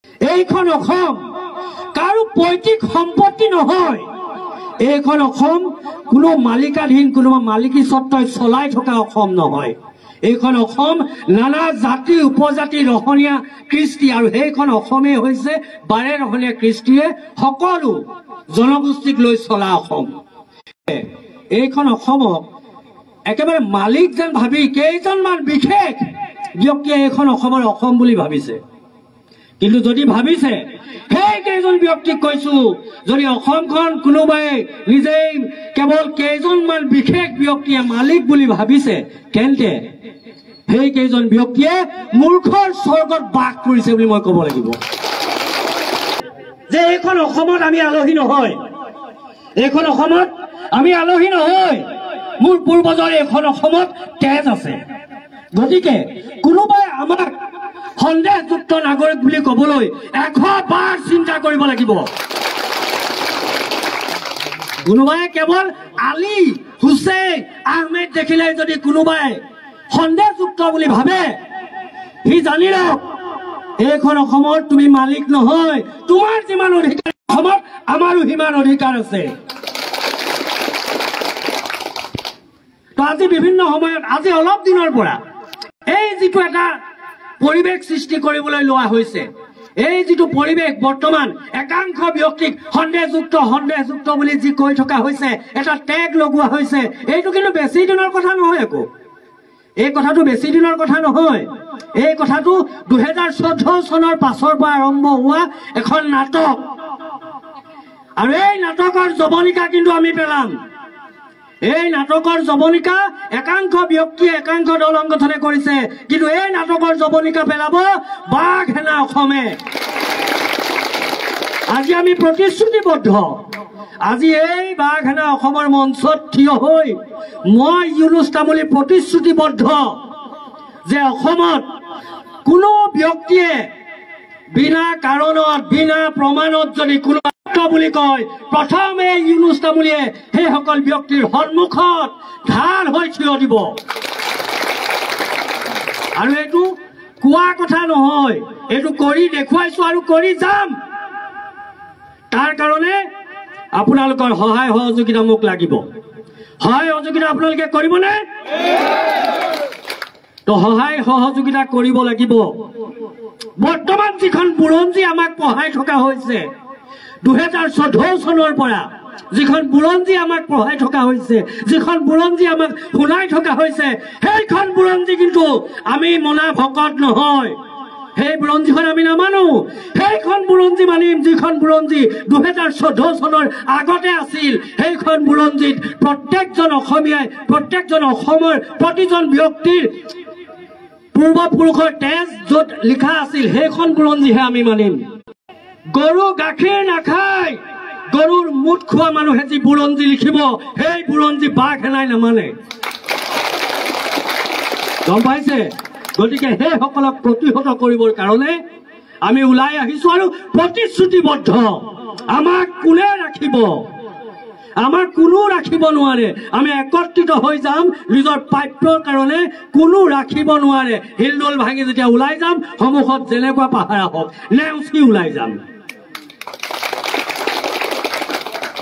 এইখন অসম কাৰো পৈতৃক সম্পত্তি নহয়। এইখন অসম কোনো মালিকাধীন কোনোবা মালিকী স্বত্বই চলাই থকা অসম নহয়। এইখন অসম নানা জাতি উপজাতি ৰহণীয়া কৃষ্টি আৰু সেইখন অসমেই হৈছে 12 ৰহণীয়া কৃষ্টিয়ে সকলো জনগোষ্ঠীক লৈ চলা অসম। এইখন অসমক একেবাৰে মালিক যেন ভাবি কেইজনমান বিশেষ ব্যক্তিয়ে এইখন অসমৰ অসম বুলি ভাবিছে। কিন্তু যদি ভাবিছে সেই কেইজন ব্যক্তিক কৈছো, যদি অসমখন কোনোবাই নিজেই কেৱল কেইজনমান বিশেষ ব্যক্তিয়ে মালিক বুলি ভাবিছে, তেন্তে সেই কেইজন ব্যক্তিয়ে মূৰ্খৰ স্বৰ্গত বাস কৰিছে বুলি মই ক'ব লাগিব। যে এইখন অসমত আমি আলহী নহয়, এইখন অসমত আমি আলহী নহয়। মোৰ পূৰ্বজৰ এইখন অসমত তেজ আছে। গতিকে কোনোবাই আমাক সন্দেহযুক্ত নাগৰিক বুলি ক'বলৈ 100 বাৰ চিন্তা কৰিব লাগিব। কোনোবাই কেৱল আলী হুছেইন আহমেদ দেখিলে যদি কোনোবাই সন্দেহযুক্ত বুলি ভাবে, সি জানি লওক এইখন অসমত তুমি মালিক নহয়। তোমাৰ যিমান অধিকাৰ অসমত আমাৰো সিমান অধিকাৰ আছে। তো আজি বিভিন্ন সময়ত আজি অলপ দিনৰ পৰা এই যিটো এটা পৰিৱেশ সৃষ্টি কৰিবলৈ লোৱা হৈছে, এই যিটো পৰিৱেশ বৰ্তমান একাংশ ব্যক্তিক সন্দেহযুক্ত বুলি যি কৈ থকা হৈছে, এটা টেগ লগোৱা হৈছে, এইটো কিন্তু বেছি দিনৰ কথা নহয়। একো এই কথাটো বেছি দিনৰ কথা নহয়। এই কথাটো 2014 চনৰ পাছৰ পৰা আৰম্ভ হোৱা এখন নাটক, আৰু এই নাটকৰ জবনিকা কিন্তু আমি পেলাম। এই নাটকৰ জবনিকা একাংশ ব্যক্তিয়ে একাংশ দল সংগঠনে কৰিছে, কিন্তু এই নাটকৰ জবনিকা পেলাব বাঘ সেনা অসমে। আজি আমি প্ৰতিশ্ৰুতিবদ্ধ। আজি এই বাঘ সেনা অসমৰ মঞ্চত থিয় হৈ মই ইউনুছ তামুলী প্ৰতিশ্ৰুতিবদ্ধ যে অসমত কোনো ব্যক্তিয়ে বিনা কাৰণত বিনা প্ৰমাণত যদি কোনো বুলি কয়, প্ৰথমে ইউনুছ তামুলীয়ে সেইসকল ব্যক্তিৰ সন্মুখত ঢাল হৈ থিয় দিব। আৰু এইটো কোৱা কথা নহয়, এইটো কৰি দেখুৱাইছো আৰু কৰি যাম। তাৰ কাৰণে আপোনালোকৰ সহায় সহযোগিতা মোক লাগিব। সহায় সহযোগিতা আপোনালোকে কৰিবনে? তো সহায় সহযোগিতা কৰিব লাগিব। বৰ্তমান যিখন বুৰঞ্জী আমাক পঢ়াই থকা হৈছে, 2014 চনৰ পৰা যিখন বুৰঞ্জী আমাক পঢ়াই থকা হৈছে, যিখন বুৰঞ্জী আমাক শুনাই থকা হৈছে, সেইখন বুৰঞ্জী কিন্তু আমি মনা ভকত নহয়। সেই বুৰঞ্জীখন আমি নামানো। সেইখন বুৰঞ্জী মানিম যিখন বুৰঞ্জী 2014 চনৰ আগতে আছিল। সেইখন বুৰঞ্জীত প্ৰত্যেকজন অসমীয়াই প্ৰত্যেকজন অসমৰ প্ৰতিজন ব্যক্তিৰ পূৰ্বপুৰুষৰ তেজ য'ত লিখা আছিল, সেইখন বুৰঞ্জীহে আমি মানিম। গৰু গাখীৰ নাখায়, গৰুৰ মুঠ খোৱা মানুহে যি বুৰঞ্জী লিখিব, সেই বুৰঞ্জী বাঘ সেনাই নামানে। গম পাইছে? গতিকে সেইসকলক প্ৰতিহত কৰিবৰ কাৰণে আমি ওলাই আহিছো আৰু প্ৰতিশ্ৰুতিবদ্ধ। আমাক কোনে ৰাখিব? আমাক কোনো ৰাখিব নোৱাৰে। আমি একত্ৰিত হৈ যাম নিজৰ প্ৰাপ্যৰ কাৰণে, কোনো ৰাখিব নোৱাৰে। হিলদোল ভাঙি যেতিয়া ওলাই যাম, সন্মুখত যেনেকুৱা পাহাৰ আহক নেওচি ওলাই যাম।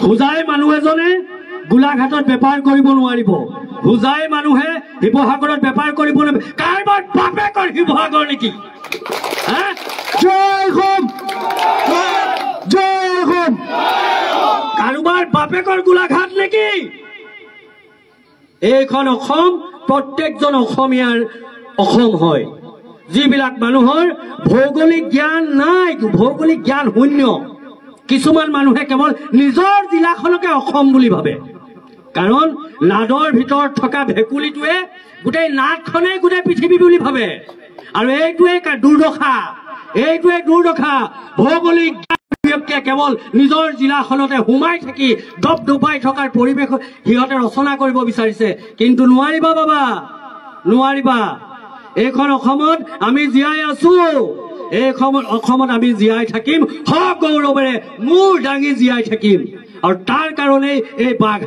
হোজাই মানুহ এজনে গোলাঘাটত বেপাৰ কৰিব নোৱাৰিব, হোজাই মানুহে শিৱসাগৰত বেপাৰ কৰিব নোৱাৰিব। কাৰোবাৰ বাপেকৰ শিৱসাগৰ নেকি? জয় অসম, জয় অসম। কাৰোবাৰ বাপেকৰ গোলাঘাট নেকি? এইখন অসম প্ৰত্যেকজন অসমীয়াৰ অসম হয়। যিবিলাক মানুহৰ ভৌগোলিক জ্ঞান নাই, ভৌগোলিক জ্ঞান শূন্য। কিছুমান মানুহে কেৱল নিজৰ জিলাখনকে অসম বুলি ভাবে, কাৰণ নাদৰ ভিতৰত থকা ভেকুলীটোৱে গোটেই নাদখনে গোটেই পৃথিৱী বুলি ভাবে। আৰু এইটোৱে দুৰ্দশা, এইটোৱে দুৰ্দশা। ভৌগোলিক ব্যক্তিয়ে কেৱল নিজৰ জিলাখনতে সোমাই থাকি দবদবাই থকাৰ পৰিৱেশ সিহঁতে ৰচনা কৰিব বিচাৰিছে, কিন্তু নোৱাৰিবা বাবা, নোৱাৰিবা। এইখন অসমত আমি জীয়াই আছো, এই অসমত আমি জীয়াই থাকিম, সগৌৰৱেৰে মূৰ দাঙি জীয়াই থাকিম। আৰু তাৰ কাৰণেই এই বাঘ